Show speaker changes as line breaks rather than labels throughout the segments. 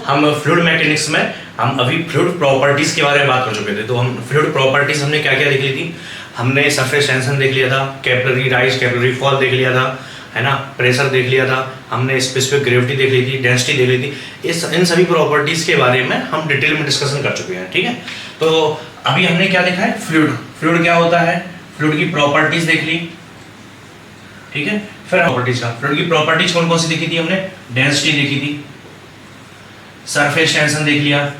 हम fluid mechanics में हम अभी फ्लूइड प्रॉपर्टीज के बारे में बात कर चुके थे। तो हम फ्लूइड प्रॉपर्टीज हमने क्या क्या देख ली थी, हमने सरफेस टेंशन देख लिया था, कैपिलरी राइज कैपिलरी फॉल देख लिया था, है ना, प्रेशर देख लिया था, हमने स्पेसिफिक ग्रेविटी देख ली थी, डेंसिटी देख ली थी। इन सभी प्रॉपर्टीज के बारे में हम डिटेल में डिस्कशन कर चुके हैं। ठीक है, तो अभी हमने क्या देखा है, फ्लूइड क्या होता है, फ्लूइड की प्रॉपर्टीज देख ली। ठीक है, फिर प्रॉपर्टीज का, फ्लूइड की प्रॉपर्टीज कौन कौन सी देखी थी हमने, डेंसिटी देखी थी, सरफेस टेंशन देख लिया,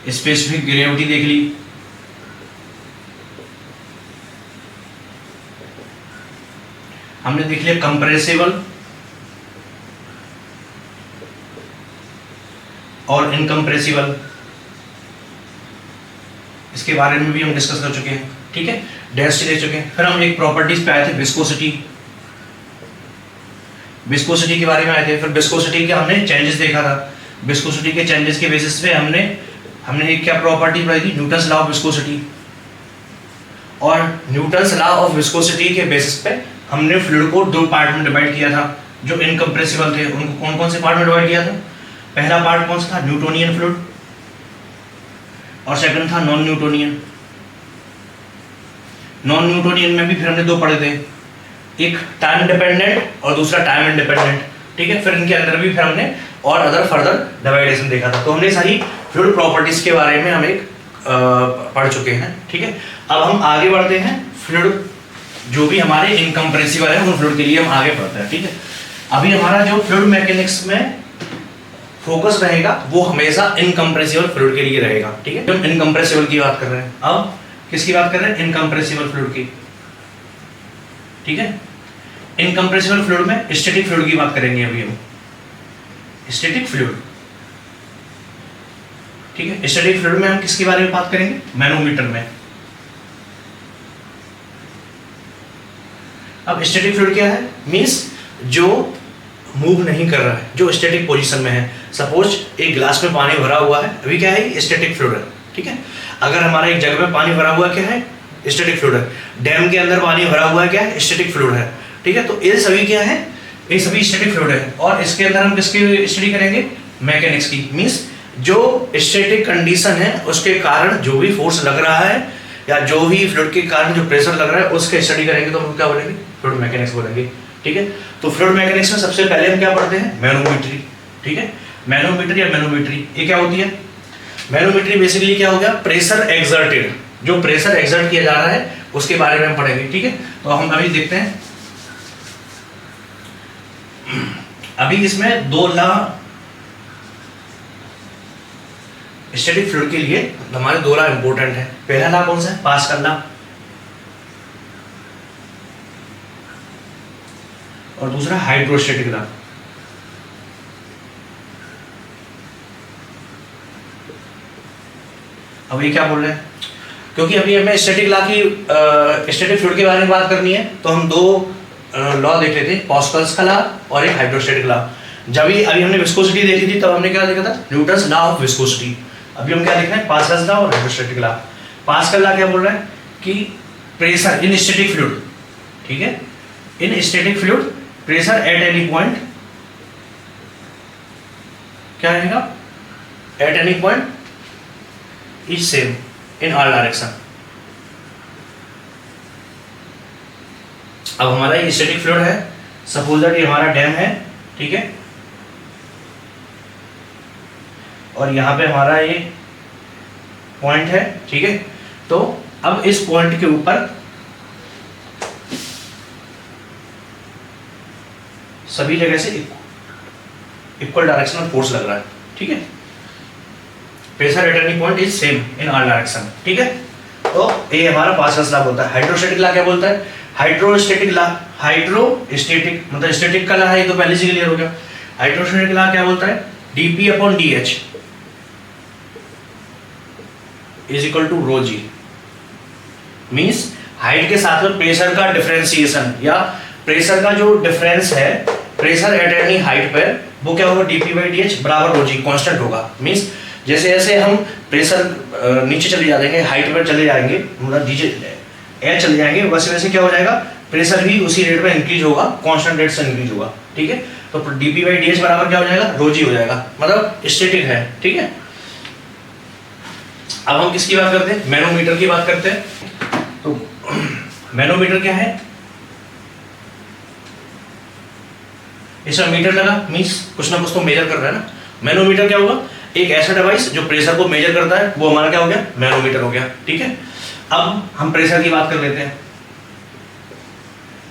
स्पेसिफिक ग्रेविटी देख ली, हमने देख लिया कंप्रेसिबल और इनकम्प्रेसिबल, इसके बारे में भी हम डिस्कस कर चुके हैं। ठीक है, डेंसिटी देख चुके हैं। फिर हम एक प्रॉपर्टीज पे आए थे, विस्कोसिटी के बारे में आए थे। फिर विस्कोसिटी के हमने चेंजेस देखा था, विस्कोसिटी के चेंजेस के बेसिस पे हमने एक क्या प्रॉपर्टी पढ़ी थी, न्यूटन्स लॉ ऑफ विस्कोसिटी। और न्यूटन्स लॉ ऑफ विस्कोसिटी के बेसिस पे हमने फ्लूइड को दो पार्ट में डिवाइड किया था। जो इनकम्प्रेसिबल थे उनको कौन कौन से पार्ट में डिवाइड किया था, पहला पार्ट कौन सा था, न्यूटोनियन फ्लूइड, और सेकंड था नॉन न्यूटोनियन। नॉन न्यूटोनियन में भी फिर हमने दो पढ़े थे, एक टाइम डिपेंडेंट और दूसरा टाइम इंडिपेंडेंट। ठीक है, फिर इनके अंदर भी फिर हमने और अदर फर्दर डिवाइडेशन देखा था। तो हमने सारी फ्लूइड प्रॉपर्टीज के बारे में हम एक पढ़ चुके हैं। ठीक है, अब हम आगे बढ़ते हैं, फ्लूइड जो भी हमारे इनकम्प्रेसिबल है उन फ्लूइड के लिए हम आगे बढ़ते हैं। ठीक है, अभी हमारा जो फ्लूइड मैकेनिक्स में फोकस रहेगा वो हमेशा इनकम्प्रेसिबल फ्लूइड के लिए रहेगा। ठीक है, हम इनकम्प्रेसिबल की बात कर रहे हैं, अब किसकी बात कर रहे हैं, इनकम्प्रेसिबल फ्लूइड की। ठीक है, इनकम्प्रेसिबल फ्लूइड में स्टैटिक फ्लूइड की बात करेंगे अभी हम, स्टैटिक फ्लूइड। ठीक है, स्टैटिक फ्लूइड में हम किसके बारे में बात करेंगे, मैनोमीटर में। अब स्टैटिक फ्लूइड क्या है, मींस जो मूव नहीं कर रहा है, जो स्टैटिक पोजीशन में है। सपोज एक ग्लास में पानी भरा हुआ है, अभी क्या है, स्टैटिक फ्लूइड है। ठीक है, अगर हमारा एक जगह में पानी भरा हुआ क्या है, स्टैटिक फ्लूइड है। डैम के अंदर पानी भरा हुआ क्या है, स्टैटिक फ्लूइड है। ठीक है, तो ये सभी क्या है, ये सभी स्टैटिक फ्लूइड है। और इसके अंदर हम किसकी स्टडी करेंगे, मैकेनिक्स की। मींस जो स्टैटिक कंडीशन है उसके कारण जो भी फोर्स लग रहा है या जो भी फ्लूइड के कारण जो प्रेशर लग रहा है उसके स्टडी करेंगे तो हम क्या बोलेंगे, फ्लूइड मैकेनिक्स बोलेंगे। ठीक है, तो फ्लूइड मैकेनिक्स में सबसे पहले हम क्या पढ़ते हैं, मैनोमेट्री। ठीक है, मैनोमीटर या मैनोमेट्री ये क्या होती है, मैनोमेट्री बेसिकली क्या हो गया, प्रेशर एक्सर्टेड, जो प्रेशर एक्सर्ट किया जा रहा है उसके बारे में हम पढ़ेंगे। ठीक है, तो हम अभी देखते हैं, अभी इसमें दो लॉ स्टैटिक फ्लूइड के लिए हमारे दो लॉ इंपॉर्टेंट है। पहला लॉ कौन सा है, पास्कल लॉ, और दूसरा हाइड्रोस्टैटिक लॉ। अब ये क्या बोल रहे हैं, क्योंकि अभी हमें स्टैटिक लॉ की स्टैटिक फ्लूइड के बारे में बात करनी है तो हम दो लॉ देख लेते हैं, पास्कल्स का लॉ और एक हाइड्रोस्टैटिक लॉ। जब अभी हमने विस्कोसिटी देखी थी तब हमने क्या देखा था, न्यूटन्स लॉ ऑफ विस्कोसिटी। अभी हम क्या देख रहे हैं, पास्कल्स लॉ और हाइड्रोस्टैटिक लॉ। पास्कल लॉ क्या बोल रहा है कि प्रेशर इन स्टैटिक फ्लूइड, ठीक है, इन static fluid pressure at any point क्या रहेगा, at any point is same in all direction. अब हमारा ये स्टैटिक फ्लूइड है, सपोज दैट ये हमारा डैम है, ठीक है, और यहाँ पे हमारा ये पॉइंट है, ठीक है। तो अब इस पॉइंट के ऊपर सभी जगह से इक्वल डायरेक्शनल फोर्स लग रहा है, ठीक है। Pressure at any point is same in all direction, ठीक है। तो ये हमारा पास्कल्स लॉ बोलता है। हाइड्रोस्टैटिक लॉ क्या बोलता है, हाइड्रोस्टैटिक लॉ, हाइड्रोस्टैटिक मतलब स्टैटिक का लॉ है, ये तो पहले से क्लियर हो गया। हाइड्रोस्टैटिक लॉ क्या बोलता है, dP upon dH is equal to rho g. Means height के साथ में प्रेशर का डिफरेंशिएशन या प्रेशर का जो डिफरेंस है प्रेशर एट एनी हाइट पे, वो क्या होगा, dP बाई dH बराबर रो जी, कांस्टेंट होगा। मीन्स जैसे जैसे हम प्रेशर नीचे चले जाएंगे, हाइट पर चले जाएंगे, मतलब नीचे एयर चले जाएंगे, वैसे वैसे क्या हो जाएगा, प्रेशर भी उसी रेट पे इंक्रीज होगा, कांस्टेंट रेट से इंक्रीज होगा, ठीक है। तो dp/dh बराबर क्या हो जाएगा, ρg हो जाएगा, मतलब स्टैटिक है, ठीक है। अब हम किसकी बात करते हैं, मैनोमीटर की बात करते हैं। तो मैनोमीटर क्या है, इसमें मीटर लगा मींस कुछ ना कुछ तो मेजर कर रहा है ना। मैनोमीटर क्या होगा, एक ऐसा डिवाइस जो प्रेशर को मेजर करता है, वो हमारा क्या हो गया, मैनोमीटर हो गया, ठीक है। अब हम प्रेशर की बात कर लेते हैं।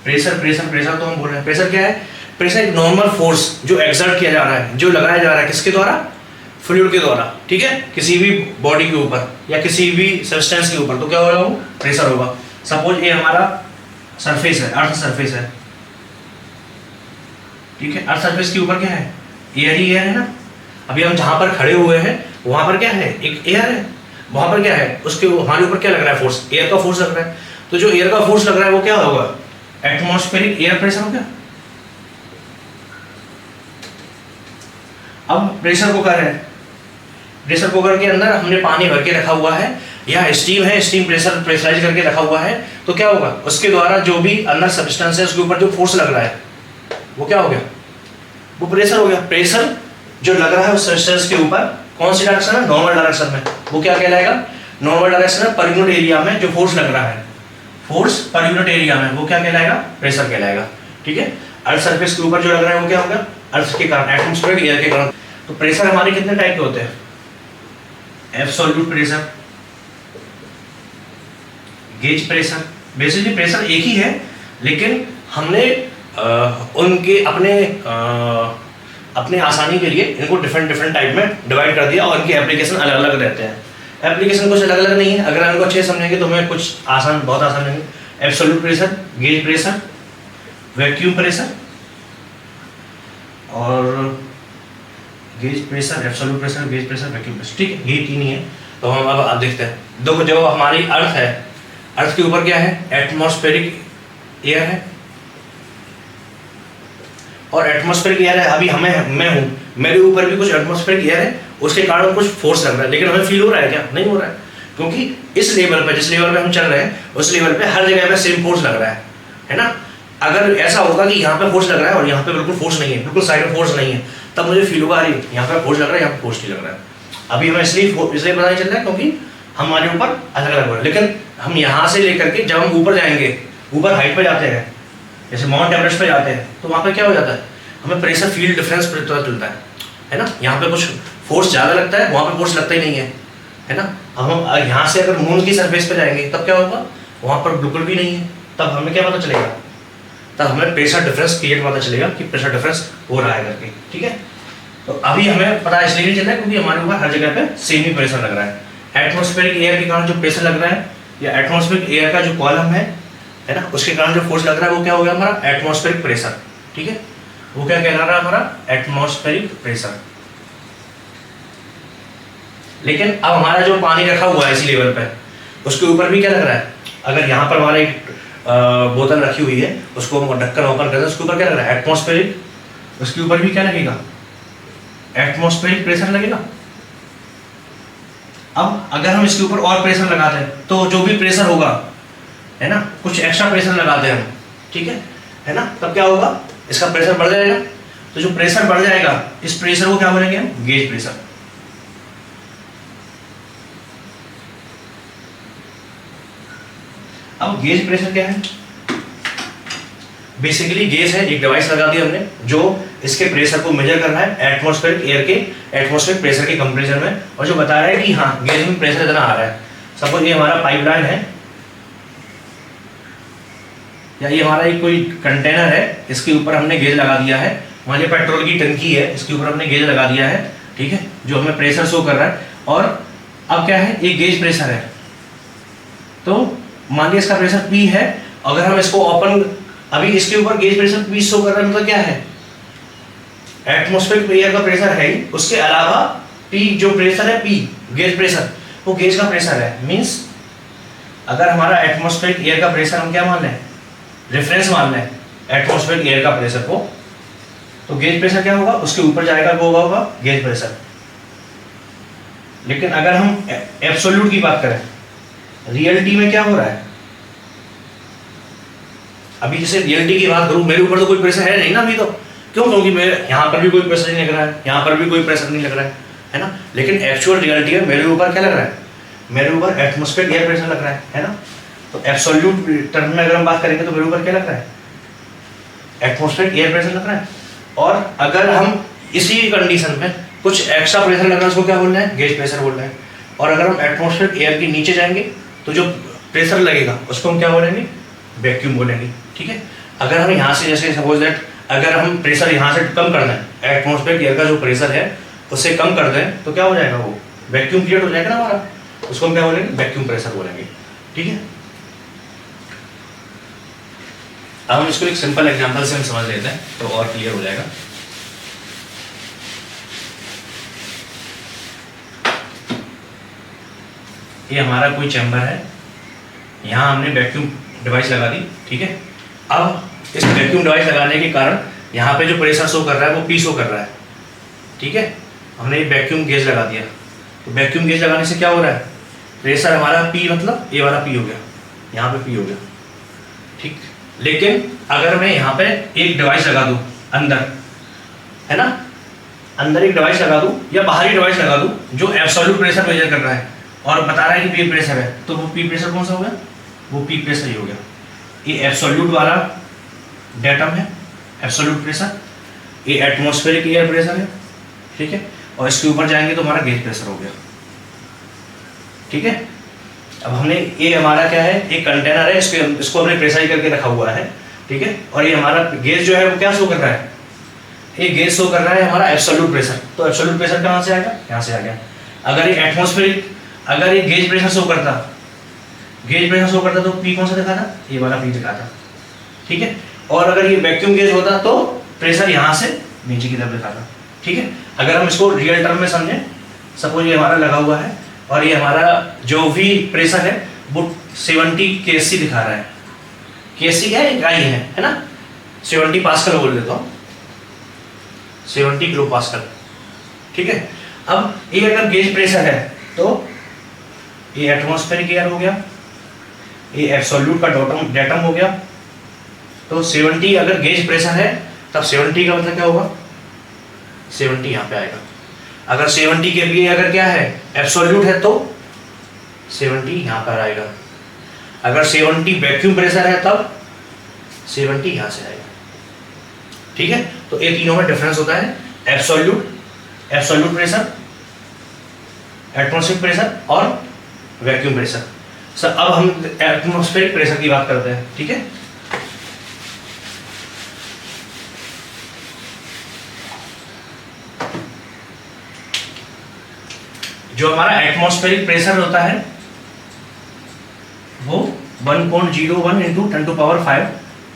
प्रेशर प्रेशर प्रेशर तो हम बोल रहे हैं, प्रेशर क्या है, प्रेशर एक नॉर्मल फोर्स जो एक्सर्ट किया जा रहा है, जो लगाया जा रहा है किसके द्वारा, फ्लूइड के द्वारा, ठीक है, किसी भी बॉडी के ऊपर या किसी भी सब्सटेंस के ऊपर, तो क्या होगा, वो प्रेशर होगा। सपोज ये हमारा सरफेस है, अर्थ सरफेस है, ठीक है। अर्थ सरफेस के ऊपर क्या है, एयर ही एयर है ना। अभी हम जहां पर खड़े हुए हैं वहां पर क्या है, एक एयर है, वहां पर क्या है, उसके हमारे ऊपर क्या लग रहा है, फोर्स, एयर का फोर्स लग रहा है। तो जो एयर का फोर्स लग रहा है वो क्या होगा, एटमॉस्फेरिक एयर प्रेशर हो गया। अब प्रेशर कुकर है, प्रेशर कुकर के अंदर हमने पानी भर के रखा हुआ है, या स्टीम है, स्टीम प्रेशर प्रेशराइज करके रखा हुआ है, तो क्या होगा, उसके द्वारा जो भी अंदर सब्सटेंस है उसके ऊपर जो फोर्स लग रहा है वो क्या हो गया, वो प्रेशर हो गया। प्रेशर जो लग रहा है उस सब्सटेंस के ऊपर कौन सी डायरेक्शन है, नॉर्मल डायरेक्शन में, वो क्या कहलाएगा, नॉर्मल डायरेक्शन में पर यूनिट एरिया में जो फोर्स लग रहा है, फोर्स पर यूनिट एरिया में, वो क्या कहलाएगा, प्रेशर कहलाएगा, ठीक है। अर्थ सरफेस के ऊपर जो लग रहा है वो क्या होगा, अर्थ के कारण, एटमॉस्फेरिक एयर के कारण। तो प्रेशर हमारे कितने टाइप के होते हैं, absolute pressure, gauge pressure. Basically pressure एक ही है, लेकिन हमने उनके अपने आसानी के लिए इनको डिफरेंट डिफरेंट टाइप में डिवाइड कर दिया, और इनके एप्लीकेशन अलग अलग रहते हैं। एप्लीकेशन कुछ अलग अलग नहीं है, अगर इनको अच्छे से समझेंगे तो हमें कुछ आसान, बहुत आसान नहीं। Absolute pressure, gauge pressure, vacuum pressure, और gauge pressure, absolute pressure, gauge pressure, vacuum pressure, ठीक है, ये तीन ही है। तो हम अब देखते हैं, देखो जो हमारी अर्थ है, अर्थ के ऊपर क्या है, एटमॉस्फेरिक एयर है, और एटमॉस्फेरिक एयर है। अभी मैं हूँ, मेरे ऊपर भी कुछ एटमॉस्फेरिक एयर है, उसके कारण कुछ फोर्स लग रहा है, लेकिन हमें फील हो रहा है क्या, नहीं हो रहा है, क्योंकि इस लेवल पे, जिस लेवल पे हम चल रहे हैं उस लेवल पे हर जगह पे सेम फोर्स लग रहा है ना। अगर ऐसा होगा कि यहाँ पे फोर्स लग रहा है और यहाँ पे बिल्कुल फोर्स नहीं है, बिल्कुल साइड में फोर्स नहीं है, तब मुझे फील होगा अरे यहाँ पे फोर्स लग रहा है, यहाँ पे फोर्स नहीं लग रहा है। अभी हमें इसलिए पता नहीं चल रहा है क्योंकि हमारे ऊपर अलग अलग हो रहा है। लेकिन हम यहाँ से लेकर के जब हम ऊपर जाएंगे, ऊपर हाइट पे जाते हैं, जैसे माउंट एवरेस्ट पे जाते हैं, तो वहाँ पे क्या हो जाता है, हमें प्रेशर फील्ड डिफरेंस पता चलता है ना। यहाँ पे कुछ फोर्स ज़्यादा लगता है, वहाँ पे फोर्स लगता ही नहीं है ना। अब हम यहाँ से अगर मून की सरफेस पे जाएंगे तब क्या होगा, वहाँ पर बिल्कुल भी नहीं है, तब हमें क्या पता चलेगा, तब हमें प्रेशर डिफरेंस क्रिएट पता चलेगा कि प्रेशर डिफरेंस हो रहा है करके, ठीक है। तो अभी हमें पता इसलिए नहीं चल रहा है क्योंकि हमारे ऊपर हर जगह पे सेम ही प्रेशर लग रहा है। एटमॉस्फेरिक एयर के कारण जो प्रेशर लग रहा है, या एटमॉस्फेरिक एयर का जो कॉलम है ना, उसके कारण जो फोर्स लग रहा है वो क्या हो गया, हमारा एटमॉस्फेरिक प्रेशर, ठीक है। वो क्या कहला रहा है, हमारा एटमॉस्फेरिक प्रेशर। लेकिन अब हमारा जो पानी रखा हुआ है इसी लेवल पे, उसके ऊपर भी क्या लग रहा है, अगर यहाँ पर हमारा एक बोतल रखी हुई है, उसको हम ढक्कन ओपन करते हैं, उसके ऊपर क्या लग रहा है, एटमॉस्फेरिक, उसके ऊपर भी क्या लगेगा, एटमॉस्फेरिक प्रेशर लगेगा। अब अगर हम इसके ऊपर और प्रेशर लगाते हैं तो जो भी प्रेशर होगा, है ना, कुछ एक्स्ट्रा प्रेशर लगाते हैं हम, ठीक है ना, तब क्या होगा, इसका प्रेशर बढ़ जाएगा। तो जो प्रेशर बढ़ जाएगा, इस प्रेशर को क्या बोलेंगे हम, गेज प्रेशर। अब गेज प्रेशर क्या है, बेसिकली गेज है, एक डिवाइस लगा दी हमने जो इसके प्रेशर को मेजर कर रहा है एटमॉस्फेरिक एयर के एटमॉस्फेरिक प्रेशर के कंपैरिजन में, और जो बता रहा है कि हाँ गेज में प्रेशर इतना आ रहा है। सपोज ये हमारा पाइपलाइन है, या ये हमारा एक कोई कंटेनर है, इसके ऊपर हमने गेज लगा दिया है, वहाँ ये पेट्रोल की टंकी है, इसके ऊपर हमने गेज लगा दिया है, ठीक है, जो हमें प्रेशर शो कर रहा है। और अब क्या है, एक गेज प्रेशर है, तो मान लीजिए इसका प्रेशर P है, अगर हम इसको ओपन, अभी इसके ऊपर गेज प्रेशर P शो कर रहा है, मतलब क्या है, एटमॉस्फेरिक एयर का प्रेशर है ही, उसके अलावा P जो प्रेशर है, P गेज प्रेशर, वो गेज का प्रेशर है। मींस अगर हमारा एटमॉस्फेरिक एयर का प्रेशर हम क्या मान लें, रेफरेंस मान लें एटमॉस्फेरिक एयर का प्रेशर को, तो गेज प्रेशर क्या होगा, उसके ऊपर जाएगा, वो होगा गेज प्रेशर। लेकिन अगर हम एब्सोल्यूट की बात करें, रियलिटी में क्या हो रहा है, अभी जैसे रियलिटी की बात करूँ, मेरे ऊपर तो कोई प्रेशर है नहीं ना अभी तो, क्यों? क्योंकि मेरे यहाँ पर भी कोई प्रेशर नहीं लग रहा है, यहाँ पर भी कोई प्रेशर नहीं लग रहा है ना। लेकिन एक्चुअल रियलिटी में मेरे ऊपर क्या लग रहा है? मेरे ऊपर एटमॉस्फेरिक एयर प्रेशर लग रहा है ना। तो एब्सोल्यूट टर्म में अगर हम बात करेंगे तो मेरे ऊपर क्या लग रहा है? एटमॉस्फेरिक एयर प्रेशर लग रहा है। और अगर हम इसी कंडीशन में कुछ एक्स्ट्रा प्रेशर लग रहा है, उसको क्या बोल रहे हैं? गेज प्रेशर बोल रहे हैं। और अगर हम एटमॉस्फेरिक एयर के नीचे जाएंगे तो जो प्रेशर लगेगा उसको हम क्या बोलेंगे? वैक्यूम बोलेंगे। ठीक है। अगर हम यहाँ से जैसे सपोज दैट अगर हम प्रेशर यहाँ से कम कर दें, एटमॉस्फेरिक एयर का जो प्रेशर है उससे कम कर दें, तो क्या हो जाएगा? वो वैक्यूम क्रिएट हो जाएगा ना हमारा, उसको हम क्या बोलेंगे? वैक्यूम प्रेशर बोलेंगे। ठीक है। अब हम इसको एक सिंपल एग्जांपल से हम समझ लेते हैं तो और क्लियर हो जाएगा। ये हमारा कोई चैम्बर है, यहाँ हमने वैक्यूम डिवाइस लगा दी। ठीक है। अब इस वैक्यूम डिवाइस लगाने के कारण यहाँ पे जो प्रेशर शो कर रहा है वो पी शो कर रहा है। ठीक है। हमने वैक्यूम गेज लगा दिया, तो वैक्यूम गेज लगाने से क्या हो रहा है? प्रेशर हमारा पी, मतलब ये वाला पी हो गया, यहाँ पे पी हो गया। ठीक। लेकिन अगर मैं यहाँ पे एक डिवाइस लगा दूँ अंदर, है ना, अंदर एक डिवाइस लगा दूँ या बाहरी डिवाइस लगा दूँ जो एब्सोल्यूट प्रेशर मेजर कर रहा है और बता रहा है कि पी प्रेशर है, तो वो पी प्रेशर कौन सा हो गया? वो पी प्रेशर ही हो गया। ये एब्सोल्यूट वाला डेटम है, एब्सोल्यूट प्रेशर। ये एटमॉस्फेरिक एयर प्रेशर है। ठीक है। और इसके ऊपर जाएंगे तो हमारा गेज प्रेशर हो गया। ठीक है। अब हमने ये हमारा क्या है? एक कंटेनर है, इसको हमने प्रेशराइज करके रखा हुआ है। ठीक है। और ये हमारा गेज जो है वो क्या शो कर रहा है? ये गेज शो कर रहा है हमारा एब्सोल्यूट प्रेशर। तो एब्सोल्यूट प्रेशर कहाँ से आएगा? यहाँ से आ गया। अगर ये एटमॉस्फेरिक, अगर ये गेज प्रेशर शो करता, गेज प्रेशर शो करता तो पी कौन सा दिखाता? ये वाला पी दिखाता। ठीक है। और अगर ये वैक्यूम गेज होता तो प्रेशर यहाँ से नीचे की तरफ दिखाता। ठीक है। अगर हम इसको रियल टर्म में समझें, सपोज ये हमारा लगा हुआ है और ये हमारा जो भी प्रेशर है वो 70 kSc दिखा रहा है। kSc क्या है? इकाई है ना। 70 पास्कल बोल देता हूँ, 70 किलो पास्कल। ठीक है। अब ये अगर गेज प्रेशर है तो ये एटमॉस्फेरिक एयर हो गया, ये एब्सोल्यूट का डेटम हो गया। तो 70 अगर गेज प्रेशर है तब 70 का मतलब क्या होगा? 70 यहाँ पे आएगा। अगर 70 के लिए अगर क्या है? एब्सोल्यूट है तो 70 यहाँ पर आएगा। अगर 70 वैक्यूम प्रेशर है तब 70 यहाँ से आएगा। ठीक है। तो ये तीनों में डिफरेंस होता है, एब्सोल्यूट प्रेशर, एटमॉस्फेरिक प्रेशर और वैक्यूम प्रेशर। सर अब हम एटमॉस्फेरिक प्रेशर की बात करते हैं। ठीक है। जो हमारा एटमॉस्फेरिक प्रेशर होता है वो 1.01 इंटू 10⁵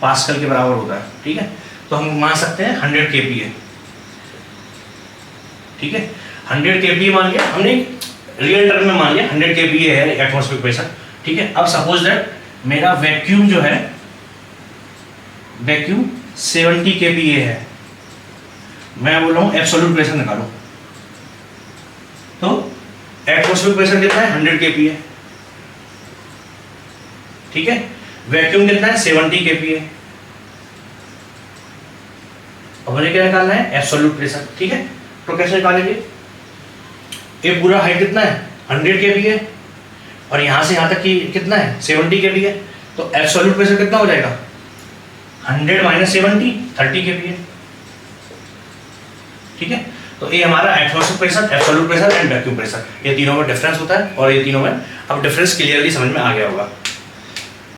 पास्कल के बराबर होता है। ठीक है। तो हम मान सकते हैं 100 kPa। ठीक है। 100 kPa मान लिया हमने, रियल टर्म में मान लिया 100 kPa है एटमॉस्फेरिक प्रेशर। ठीक है। अब सपोज दैट मेरा वैक्यूम जो है, वैक्यूम 70 kPa है, मैं बोल रहा हूँ एब्सोल्यूट प्रेशर निकालो, तो एटमॉस्फेरिक प्रेशर कितना है? 100 kPa। ठीक है। वैक्यूम कितना है? 70 kPa। अब मुझे क्या निकालना है? Absolute pressure. ठीक है। तो कैसे निकालेंगे? ये पूरा हाइट कितना है? 100 kPa और यहाँ से यहाँ तक की कितना है? 70 kPa। तो एब्सोल्यूट प्रेशर कितना हो जाएगा? 100 माइनस 70, 30 kPa। ठीक है। तो ये हमारा atmospheric pressure, absolute pressure and vacuum pressure, ये तीनों में डिफरेंस होता है। और ये तीनों में अब डिफरेंस क्लियरली समझ में आ गया होगा।